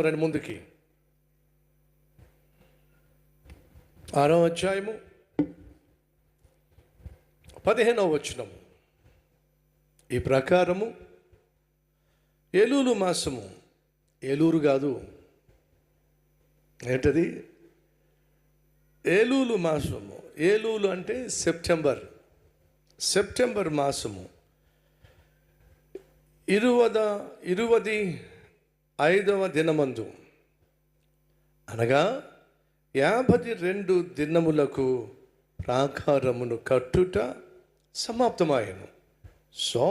రండి ముందుకి. 6వ అధ్యాయము 15వ వచనం. ఈ ప్రకారము ఏలూలు మాసము, ఏలూరు కాదు, ఏంటది? ఏలూలు మాసము. ఏలూలు అంటే సెప్టెంబర్ మాసము 25వ దినమందు, అనగా 52 దినములకు ప్రాకారమును కట్టుట సమాప్తమాయను. సో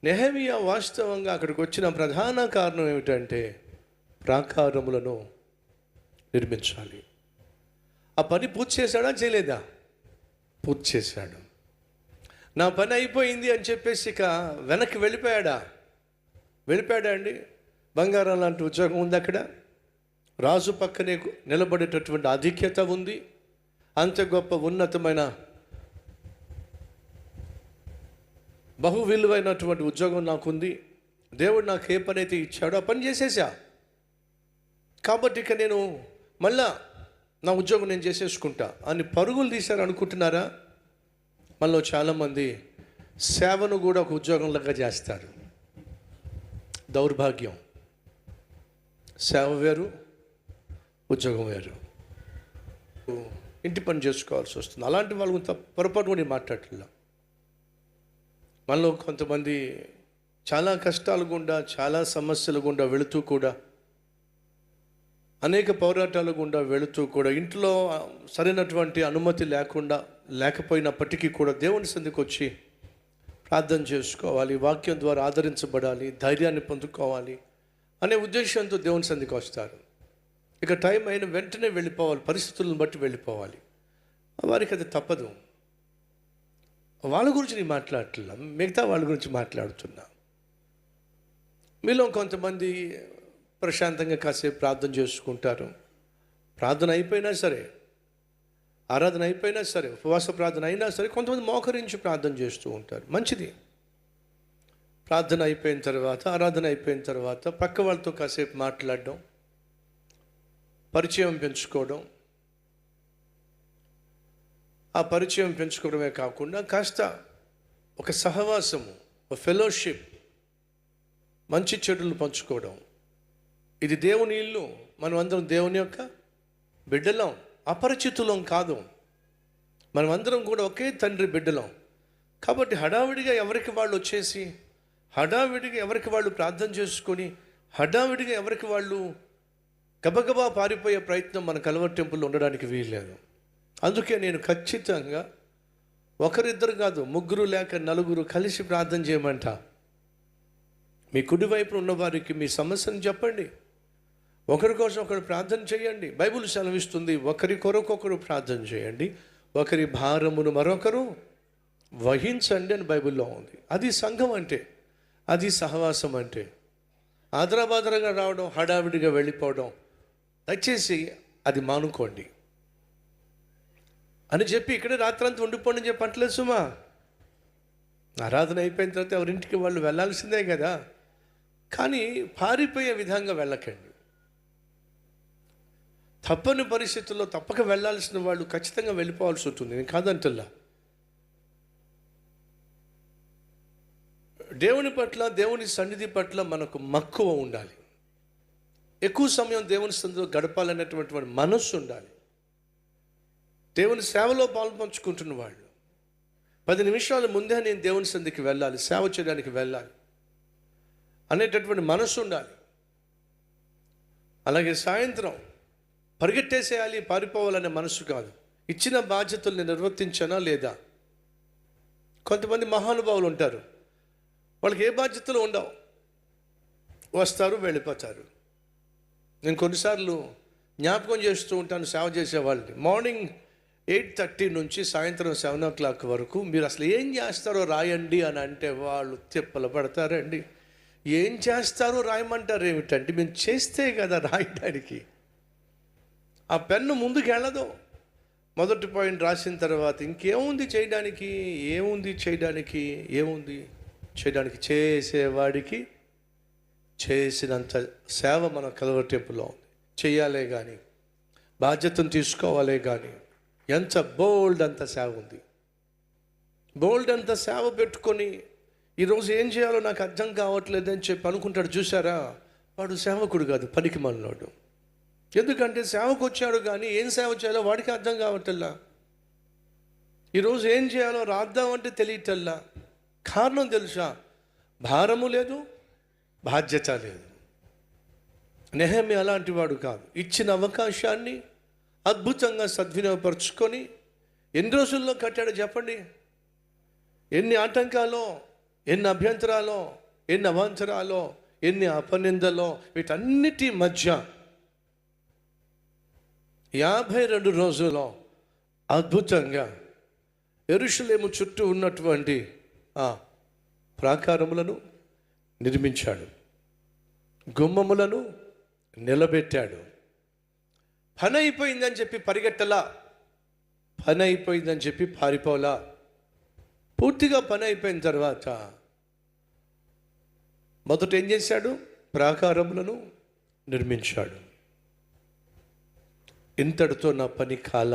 నెహెమీయా వాస్తవంగా అక్కడికి వచ్చిన ప్రధాన కారణం ఏమిటంటే ప్రాకారములను నిర్మించాలి. ఆ పని పూర్తి చేశాడా చేయలేదా? పూర్తి చేశాడు. నా పని అయిపోయింది అని చెప్పేసి ఇక వెనక్కి వెళ్ళిపోయాడా అండి? బంగారం లాంటి ఉద్యోగం ఉంది అక్కడ, రాజు పక్కనే నిలబడేటటువంటి ఆధిక్యత ఉంది, అంత గొప్ప ఉన్నతమైన బహు విలువైనటువంటి ఉద్యోగం నాకుంది, దేవుడు నాకు ఏ పని అయితే ఇచ్చాడో ఆ పని చేసేసా. కాబట్టి ఇక నేను మళ్ళా నా ఉద్యోగం నేను చేసేసుకుంటా అని పరుగులు తీశారు అనుకుంటున్నారా? మనలో చాలామంది సేవను కూడా ఒక ఉద్యోగంలాగా చేస్తారు. దౌర్భాగ్యం. సేవ వేరు, ఉద్యోగం వేరు. ఇంటి పని చేసుకోవాల్సి వస్తుంది. అలాంటి వాళ్ళు పొరపాటు కూడా మాట్లాడట్లా. మనలో కొంతమంది చాలా కష్టాలు గుండా, చాలా సమస్యల గుండా వెళుతూ కూడా, అనేక పోరాటాల గుండా వెళుతూ కూడా, ఇంట్లో సరైనటువంటి అనుమతి లేకపోయినప్పటికీ కూడా దేవుని సన్నిధికి వచ్చి ప్రార్థన చేసుకోవాలి, వాక్యం ద్వారా ఆదరించబడాలి, ధైర్యాన్ని పొందుకోవాలి అనే ఉద్దేశంతో దేవుని సన్నిధికి వస్తారు. ఇక టైం అయిన వెంటనే వెళ్ళిపోవాలి, పరిస్థితులను బట్టి వెళ్ళిపోవాలి. వారికి అది తప్పదు. వాళ్ళ గురించి నేను మాట్లాడట్లా, మిగతా వాళ్ళ గురించి మాట్లాడుతున్నా. మీలో కొంతమంది ప్రశాంతంగా కాసేపు ప్రార్థన చేసుకుంటారు. ప్రార్థన అయిపోయినా సరే, ఆరాధన అయిపోయినా సరే, ఉపవాస ప్రార్థన అయినా సరే కొంతమంది మోకరించి ప్రార్థన చేస్తూ ఉంటారు. మంచిది. ప్రార్థన అయిపోయిన తర్వాత, ఆరాధన అయిపోయిన తర్వాత పక్క వాళ్ళతో కాసేపు మాట్లాడడం, పరిచయం పెంచుకోవడం. ఆ పరిచయం పెంచుకోవడమే కాకుండా కాస్త ఒక సహవాసము, ఒక ఫెలోషిప్, మంచి చెడులు పంచుకోవడం. ఇది దేవుని ఇల్లు, మనం అందరం దేవుని యొక్క బిడ్డలం, అపరిచితులం కాదు. మనమందరం కూడా ఒకే తండ్రి బిడ్డలం. కాబట్టి హడావిడిగా ఎవరికి వాళ్ళు వచ్చేసి, హడావిడిగా ఎవరికి వాళ్ళు ప్రార్థన చేసుకొని, హడావిడిగా ఎవరికి వాళ్ళు గబగబా పారిపోయే ప్రయత్నం మన కల్వరి టెంపుల్లో ఉండడానికి వీల్లేదు. అందుకే నేను ఖచ్చితంగా ఒకరిద్దరు కాదు, 3 లేక 4 కలిసి ప్రార్థన చేయమంట. మీ కుడివైపు ఉన్నవారికి మీ సమస్యను చెప్పండి, ఒకరి కోసం ఒకరు ప్రార్థన చేయండి. బైబిల్ సెలవిస్తుంది, ఒకరి కొరకొకరు ప్రార్థన చేయండి, ఒకరి భారమును మరొకరు వహించండి అని బైబిల్లో ఉంది. అది సంఘం అంటే, అది సహవాసం అంటే. ఆదరాబాదరగా రావడం, హడావిడిగా వెళ్ళిపోవడం, దయచేసి అది మానుకోండి అని చెప్పి ఇక్కడే రాత్రంతా ఉండిపోండి అని చెప్పి అంటలేదు సుమా. ఆరాధన అయిపోయిన తర్వాత ఎవరింటికి వాళ్ళు వెళ్ళాల్సిందే కదా, కానీ పారిపోయే విధంగా వెళ్ళకండి. తప్పని పరిస్థితుల్లో తప్పక వెళ్ళాల్సిన వాళ్ళు ఖచ్చితంగా వెళ్ళిపోవాల్సి ఉంటుంది, నేను కాదంటల్లా. దేవుని పట్ల, దేవుని సన్నిధి పట్ల మనకు మక్కువ ఉండాలి. ఎక్కువ సమయం దేవుని సన్నిధిలో గడపాలనేటువంటి మనస్సు ఉండాలి. దేవుని సేవలో పాల్పంచుకుంటున్న వాళ్ళు 10 నిమిషాల ముందే నేను దేవుని సన్నిధికి వెళ్ళాలి, సేవ చేయడానికి వెళ్ళాలి అనేటటువంటి మనస్సు ఉండాలి. అలాగే సాయంత్రం పరిగెట్టేసేయాలి, పారిపోవాలనే మనసు కాదు. ఇచ్చిన బాధ్యతల్ని నిర్వర్తించానా లేదా? కొంతమంది మహానుభావులు ఉంటారు, వాళ్ళకి ఏ బాధ్యతలు ఉండవు, వస్తారు వెళ్ళిపోతారు. నేను కొన్నిసార్లు జ్ఞాపకం చేస్తూ ఉంటాను సేవ చేసే వాళ్ళని. మార్నింగ్ 8:30 నుంచి సాయంత్రం 7 o'clock వరకు మీరు అసలు ఏం చేస్తారో రాయండి అని అంటే వాళ్ళు తిప్పలు పడతారండి. ఏం చేస్తారో రాయమంటారు ఏమిటంటే, మేము చేస్తే కదా రాయడానికి. ఆ పెన్ను ముందుకు వెళ్ళదు. మొదటి పాయింట్ రాసిన తర్వాత ఇంకేముంది చేయడానికి, ఏముంది చేయడానికి, చేసేవాడికి చేసినంత సేవ మన కలవటెంపులో ఉంది. చెయ్యాలే కానీ, బాధ్యతను తీసుకోవాలే కానీ, ఎంత బోల్డ్ అంత సేవ ఉంది. బోల్డ్ అంత సేవ పెట్టుకొని ఈరోజు ఏం చేయాలో నాకు అర్థం కావట్లేదు అని చెప్పి అనుకుంటాడు. చూసారా, వాడు సేవకుడు కాదు, పనికి మనలోడు. ఎందుకంటే సేవకు వచ్చాడు కానీ ఏం సేవ చేయాలో వాడికి అర్థం కావట్లా. ఈరోజు ఏం చేయాలో రాద్దామంటే తెలియటల్లా. కారణం తెలుసా? భారము లేదు, బాధ్యత లేదు. నెహెమ్యా అలాంటి వాడు కాదు. ఇచ్చిన అవకాశాన్ని అద్భుతంగా సద్వినియోగపరుచుకొని ఎన్ని రోజుల్లో కట్టాడో చెప్పండి. ఎన్ని ఆటంకాలో, ఎన్ని అభ్యంతరాలో, ఎన్ని అవాంతరాలో, ఎన్ని అపనిందలో, వీటన్నిటి మధ్య 52 రోజుల్లో అద్భుతంగా యెరూషలేము చుట్టూ ఉన్నటువంటి ఆ ప్రాకారములను నిర్మించాడు, గుమ్మములను నిలబెట్టాడు. పని అయిపోయిందని చెప్పి పరిగెట్టలా, పని అయిపోయిందని చెప్పి పారిపోలా. పూర్తిగా పని అయిపోయిన తర్వాత మొదట ఏం చేశాడు? ప్రాకారములను నిర్మించాడు. ఇంతటితో నా పని కాల